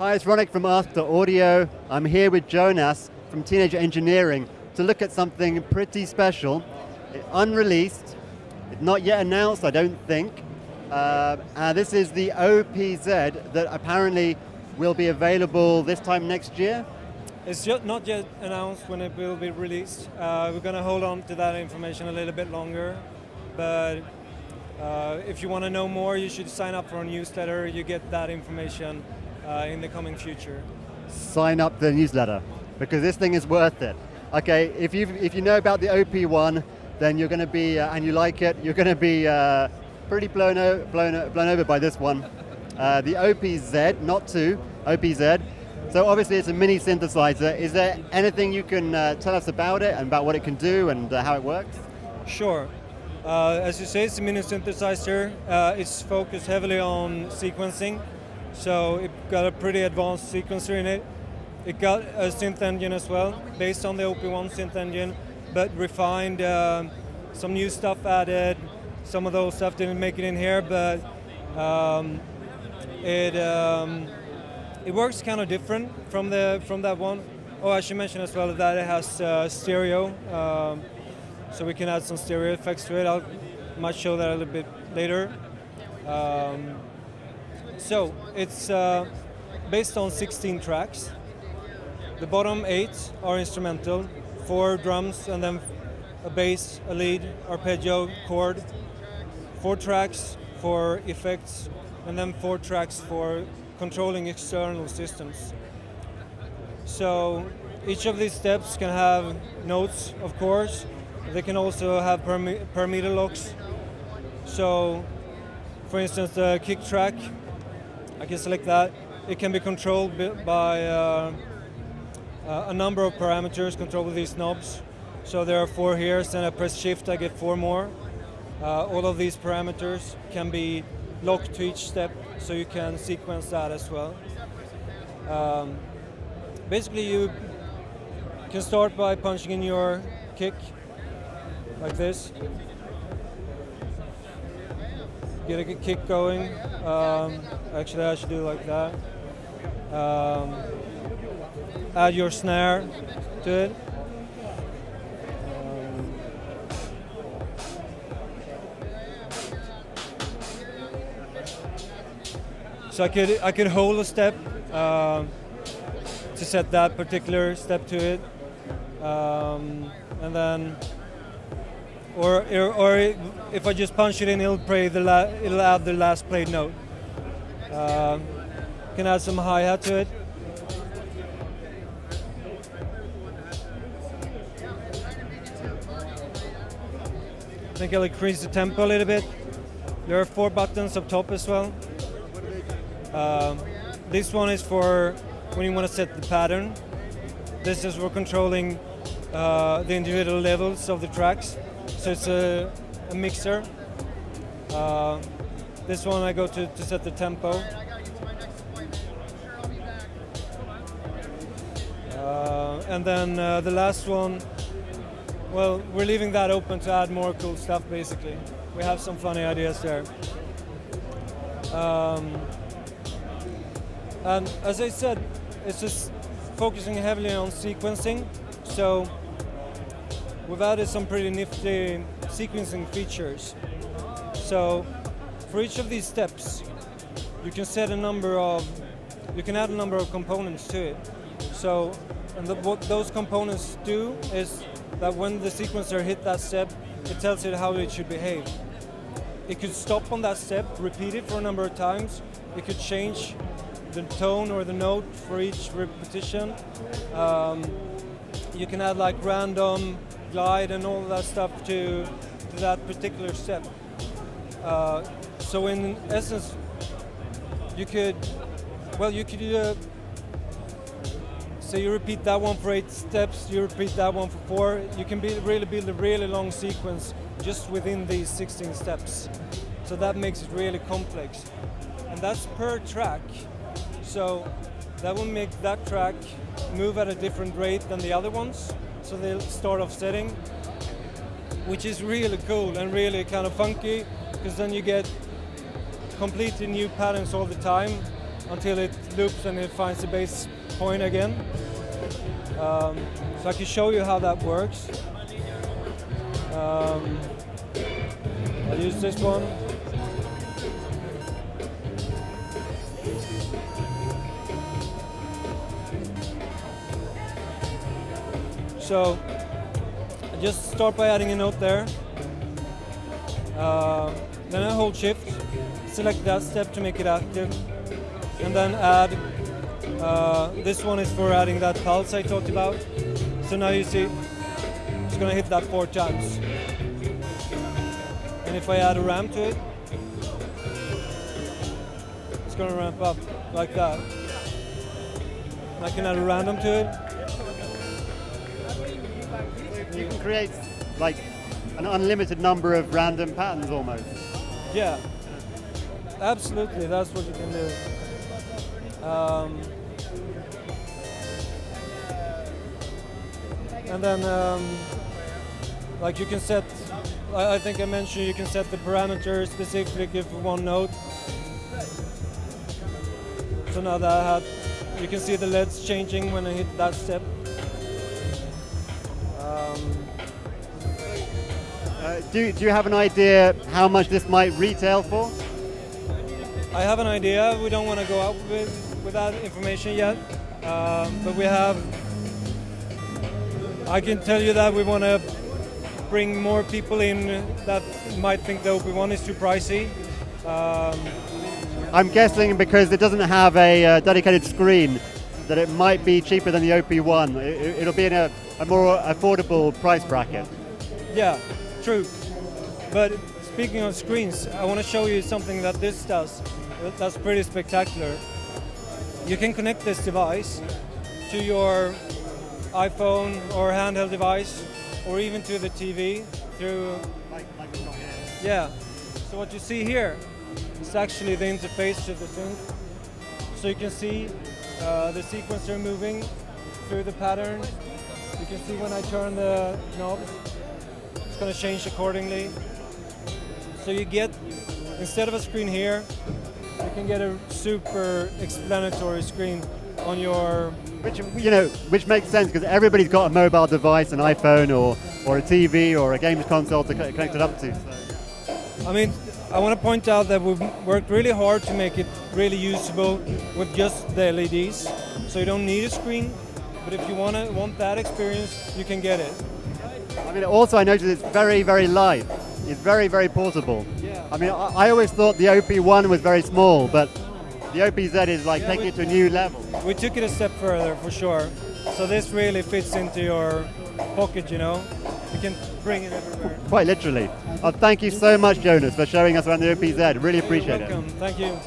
Hi, it's Ronick from Ask.Audio. I'm here with Jonas from Teenage Engineering to look at something pretty special. Unreleased, not yet announced, I don't think. This is the OPZ that apparently will be available this time next year. It's not yet announced when it will be released. We're going to hold on to that information a little bit longer, but if you want to know more, you should sign up for a newsletter. You get that information in the coming future. Sign up to the newsletter, because this thing is worth it. Okay, if you know about the OP1, then you're going to be, and you like it, you're going to be pretty blown over by this one. The OPZ, not 2, OPZ. So obviously it's a mini synthesizer. Is there anything you can tell us about it and about what it can do and how it works? Sure. As you say, it's a mini synthesizer. It's focused heavily on sequencing. So it got a pretty advanced sequencer in it. It got a synth engine as well, based on the OP1 synth engine, but refined, some new stuff added. Some of those stuff didn't make it in here, but it works kind of different from that one. Oh, I should mention as well that it has stereo, so we can add some stereo effects to it. I might show that a little bit later. So it's based on 16 tracks. The bottom 8 are instrumental, 4 drums and then a bass, a lead, arpeggio, chord. 4 tracks for effects and then 4 tracks for controlling external systems. So each of these steps can have notes, of course. They can also have parameter locks. So for instance, the kick track, I can select that. It can be controlled by a number of parameters controlled with these knobs. So there are 4 here, so then I press shift, I get 4 more. All of these parameters can be locked to each step, so you can sequence that as well. Basically you can start by punching in your kick, like this. Get a kick going. Actually, I should do like that. Add your snare to it. So I could hold a step to set that particular step to it, and then. Or if I just punch it in, it'll add the last played note. Can add some hi-hat to it. I think I'll increase the tempo a little bit. There are 4 buttons up top as well. This one is for when you want to set the pattern. This is for controlling the individual levels of the tracks. So it's a mixer. This one I go to set the tempo. And then the last one, well, we're leaving that open to add more cool stuff basically. We have some funny ideas there. And as I said, it's just focusing heavily on sequencing. So we've added some pretty nifty sequencing features. So for each of these steps, you can add a number of components to it. So, and what those components do is that when the sequencer hit that step, it tells it how it should behave. It could stop on that step, repeat it for a number of times. It could change the tone or the note for each repetition. You can add like random glide and all that stuff to that particular step. So in essence, you could say you repeat that one for 8 steps, you repeat that one for 4. You can really build a really long sequence just within these 16 steps. So that makes it really complex. And that's per track. So that will make that track move at a different rate than the other ones. So they'll start offsetting, which is really cool and really kind of funky, because then you get completely new patterns all the time. until it loops and it finds the base point again. So I can show you how that works. I'll use this one. So I just start by adding a note there. Then I hold shift, select that step to make it active, and then add, this one is for adding that pulse I talked about. So now you see, it's going to hit that 4 times. And if I add a ramp to it, it's going to ramp up like that. And I can add a random to it. You can create like an unlimited number of random patterns almost. Yeah, absolutely, that's what you can do. And then, like you can set, I think I mentioned you can set the parameter specifically for one note. So now that I had, you can see the LEDs changing when I hit that step. Do you have an idea how much this might retail for? I have an idea. We don't want to go out with that information yet, but we have. I can tell you that we want to bring more people in that might think the OP1 is too pricey. I'm guessing because it doesn't have a dedicated screen that it might be cheaper than the OP1. It'll be in a more affordable price bracket. Yeah, true. But speaking of screens, I want to show you something that this does. That's pretty spectacular. You can connect this device to your iPhone or handheld device, or even to the TV through. Yeah. So what you see here is actually the interface to the sync. So you can see the sequencer moving through the pattern. You can see when I turn the knobs, it's going to change accordingly. So you get, instead of a screen here, you can get a super explanatory screen on your. Which makes sense because everybody's got a mobile device, an iPhone or a TV or a games console to connect it up to. So. I mean, I want to point out that we've worked really hard to make it really usable with just the LEDs. So you don't need a screen, but if you want that experience, you can get it. I mean, also I noticed it's very, very light. It's very, very portable. Yeah. I mean, I always thought the OP1 was very small, but the OPZ is like taking it to a new level. We took it a step further, for sure. So this really fits into your pocket, you know? You can bring it everywhere. Quite literally. Thank you so much, Jonas, for showing us around the OPZ. Really appreciate it. You're welcome. Thank you.